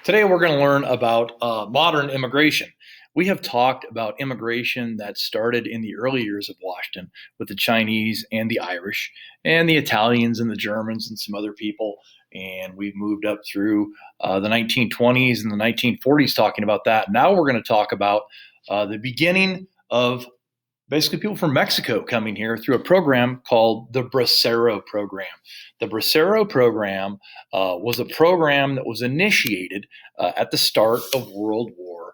Today, we're going to learn about modern immigration. We have talked about immigration that started in the early years of Washington with the Chinese and the Irish, and the Italians and the Germans and some other people. And we've moved up through the 1920s and the 1940s talking about that. Now, we're going to talk about the beginning of basically people from Mexico coming here through a program called the Bracero program. The Bracero program was a program that was initiated at the start of World War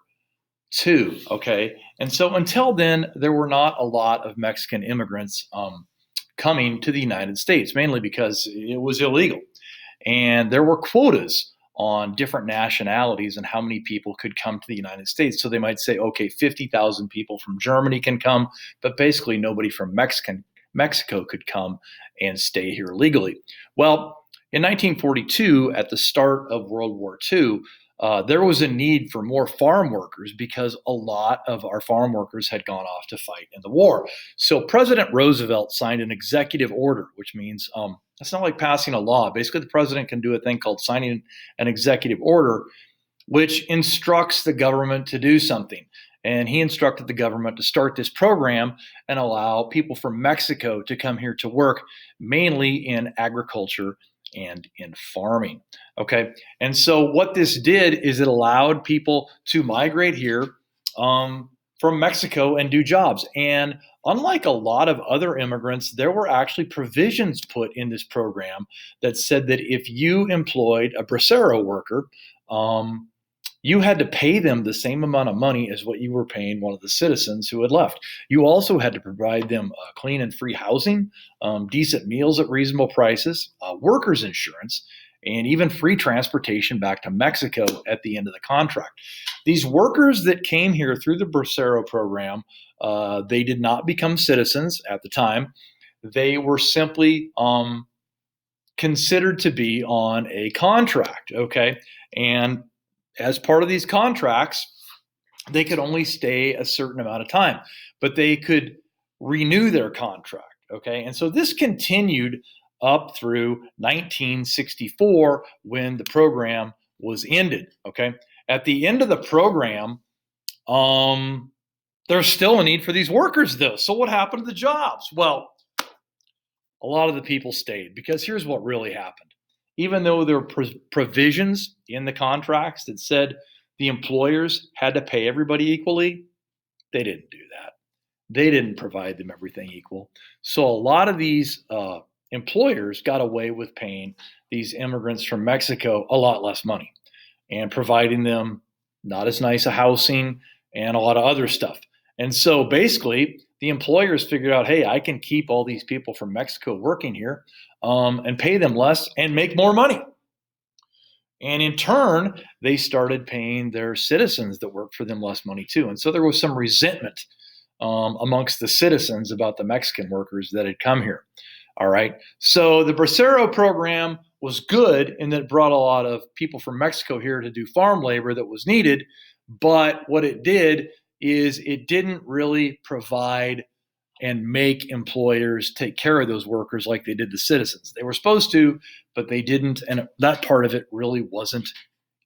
II. Okay. And so until then, there were not a lot of Mexican immigrants coming to the United States, mainly because it was illegal. And there were quotas on different nationalities and how many people could come to the United States. So they might say, okay, 50,000 people from Germany can come, but basically nobody from Mexico could come and stay here legally. Well, in 1942, at the start of World War II, there was a need for more farm workers because a lot of our farm workers had gone off to fight in the war. So President Roosevelt signed an executive order, which means it's not like passing a law. Basically, the president can do a thing called signing an executive order, which instructs the government to do something. And he instructed the government to start this program and allow people from Mexico to come here to work, mainly in agriculture and in farming. Okay. And so what this did is it allowed people to migrate here from Mexico and do jobs. And unlike a lot of other immigrants, there were actually provisions put in this program that said that if you employed a bracero worker, you had to pay them the same amount of money as what you were paying one of the citizens who had left. You also had to provide them clean and free housing, decent meals at reasonable prices, workers' insurance, and even free transportation back to Mexico at the end of the contract. These workers that came here through the Bracero program, they did not become citizens at the time. They were simply considered to be on a contract, okay? And as part of these contracts, they could only stay a certain amount of time, but they could renew their contract. Okay. And so this continued up through 1964 when the program was ended. Okay. At the end of the program, there's still a need for these workers, though. So what happened to the jobs? Well, a lot of the people stayed because here's what really happened. Even though there were provisions in the contracts that said the employers had to pay everybody equally, they didn't do that. They didn't provide them everything equal. So a lot of these employers got away with paying these immigrants from Mexico a lot less money and providing them not as nice a housing and a lot of other stuff. And so basically, the employers figured out, hey, I can keep all these people from Mexico working here and pay them less and make more money. And in turn, they started paying their citizens that worked for them less money too. And so there was some resentment amongst the citizens about the Mexican workers that had come here. All right. So the Bracero program was good in that it brought a lot of people from Mexico here to do farm labor that was needed. But what it did is it didn't really provide and make employers take care of those workers like they did the citizens. They were supposed to, but they didn't. And that part of it really wasn't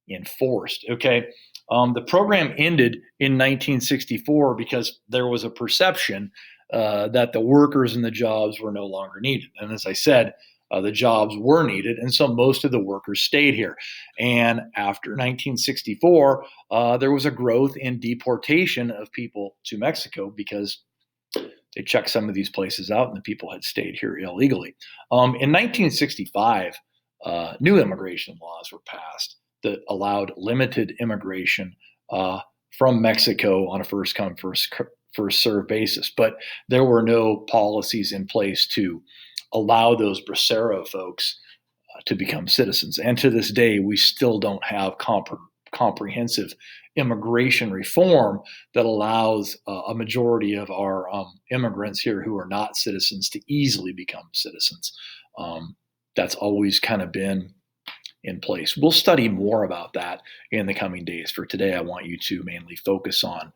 enforced. Okay. The program ended in 1964 because there was a perception that the workers and the jobs were no longer needed. And as I said, the jobs were needed, and so most of the workers stayed here. And after 1964, there was a growth in deportation of people to Mexico because they checked some of these places out and the people had stayed here illegally. In 1965, new immigration laws were passed that allowed limited immigration from Mexico on a first come, first serve basis. But there were no policies in place to allow those Bracero folks to become citizens. And to this day, we still don't have comprehensive immigration reform that allows a majority of our immigrants here who are not citizens to easily become citizens. That's always kind of been in place. We'll study more about that in the coming days. For today, I want you to mainly focus on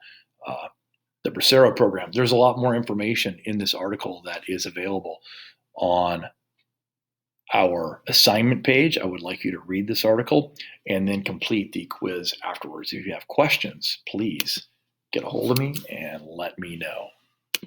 the Bracero program. There's a lot more information in this article that is available on our assignment page. I would like you to read this article and then complete the quiz afterwards. If you have questions, please get a hold of me and let me know.